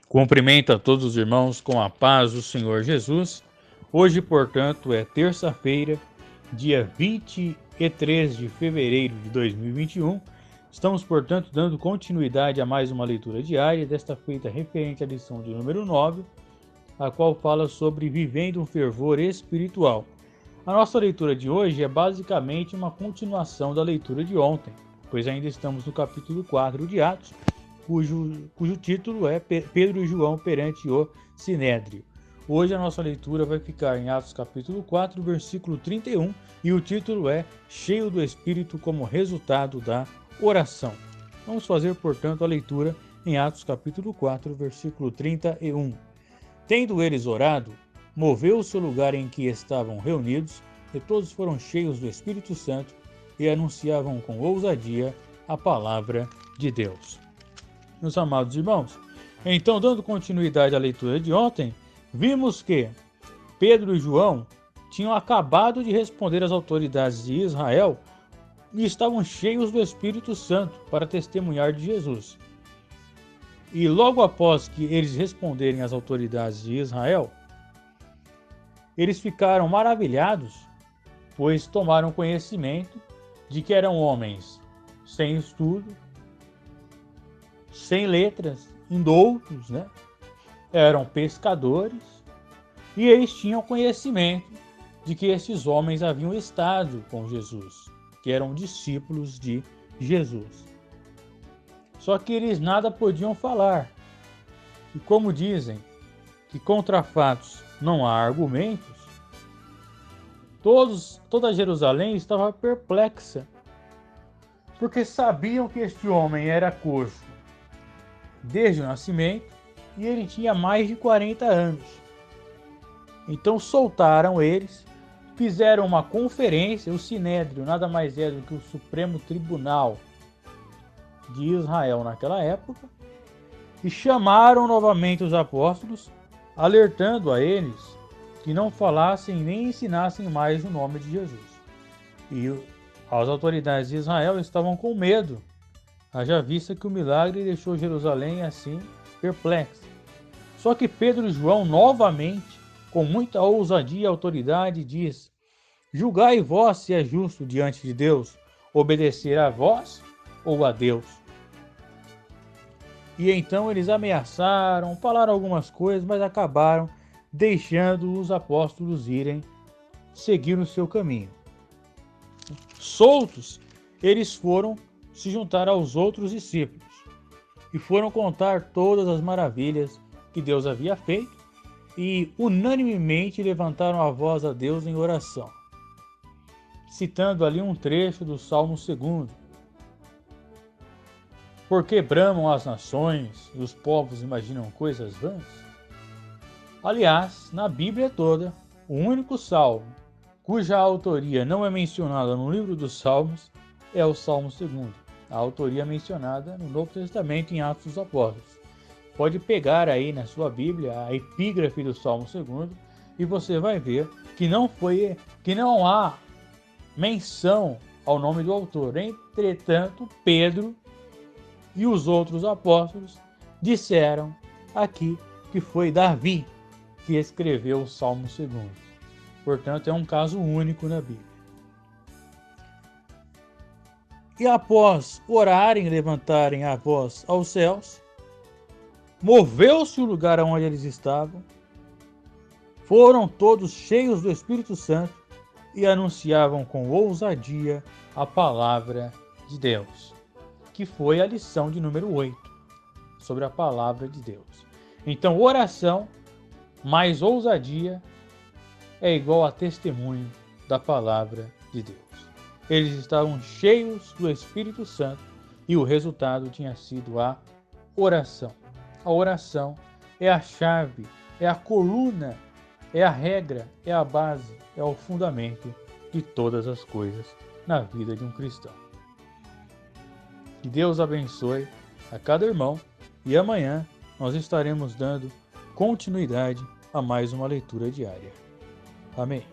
Cumprimento a todos os irmãos com a paz do Senhor Jesus. Hoje, portanto, é terça-feira, dia 23 de fevereiro de 2021. Estamos, portanto, dando continuidade a mais uma leitura diária, desta feita referente à lição de número 9, a qual fala sobre vivendo um fervor espiritual. A nossa leitura de hoje é basicamente uma continuação da leitura de ontem, pois ainda estamos no capítulo 4 de Atos, cujo título é Pedro e João perante o Sinédrio. Hoje a nossa leitura vai ficar em Atos capítulo 4, versículo 31, e o título é Cheio do Espírito como resultado da oração. Vamos fazer, portanto, a leitura em Atos capítulo 4, versículo 31. Tendo eles orado, moveu-se o lugar em que estavam reunidos, e todos foram cheios do Espírito Santo e anunciavam com ousadia a palavra de Deus. Meus amados irmãos, então, dando continuidade à leitura de ontem, vimos que Pedro e João tinham acabado de responder às autoridades de Israel e estavam cheios do Espírito Santo para testemunhar de Jesus. E logo após que eles responderem às autoridades de Israel, eles ficaram maravilhados, pois tomaram conhecimento de que eram homens sem estudo, sem letras, indoutos, eram pescadores, e eles tinham conhecimento de que esses homens haviam estado com Jesus, que eram discípulos de Jesus. Só que eles nada podiam falar. E como dizem que contra fatos não há argumentos, toda Jerusalém estava perplexa, porque sabiam que este homem era coxo desde o nascimento e ele tinha mais de 40 anos. Então soltaram eles, fizeram uma conferência, o Sinédrio nada mais é do que o Supremo Tribunal de Israel naquela época, e chamaram novamente os apóstolos, alertando a eles que não falassem nem ensinassem mais o nome de Jesus. E as autoridades de Israel estavam com medo, haja vista que o milagre deixou Jerusalém assim perplexa. Só que Pedro e João novamente, com muita ousadia e autoridade, diz: julgai vós se é justo diante de Deus obedecer a vós ou a Deus. E então eles ameaçaram, falaram algumas coisas, mas acabaram deixando os apóstolos irem seguir o seu caminho. Soltos, eles foram se juntar aos outros discípulos e foram contar todas as maravilhas que Deus havia feito e unanimemente levantaram a voz a Deus em oração, citando ali um trecho do Salmo 2. Porque bramam as nações e os povos imaginam coisas vãs? Aliás, na Bíblia toda, o único salmo cuja autoria não é mencionada no livro dos Salmos é o Salmo 2, a autoria mencionada no Novo Testamento em Atos dos Apóstolos. Pode pegar aí na sua Bíblia a epígrafe do Salmo 2 e você vai ver que não há menção ao nome do autor. Entretanto, Pedro e os outros apóstolos disseram aqui que foi Davi que escreveu o Salmo 2. Portanto, é um caso único na Bíblia. E após orarem e levantarem a voz aos céus, moveu-se o lugar onde eles estavam, foram todos cheios do Espírito Santo e anunciavam com ousadia a palavra de Deus, que foi a lição de número 8, sobre a palavra de Deus. Então, oração mais ousadia é igual a testemunho da palavra de Deus. Eles estavam cheios do Espírito Santo e o resultado tinha sido a oração. A oração é a chave, é a coluna, é a regra, é a base, é o fundamento de todas as coisas na vida de um cristão. Que Deus abençoe a cada irmão e amanhã nós estaremos dando continuidade a mais uma leitura diária. Amém.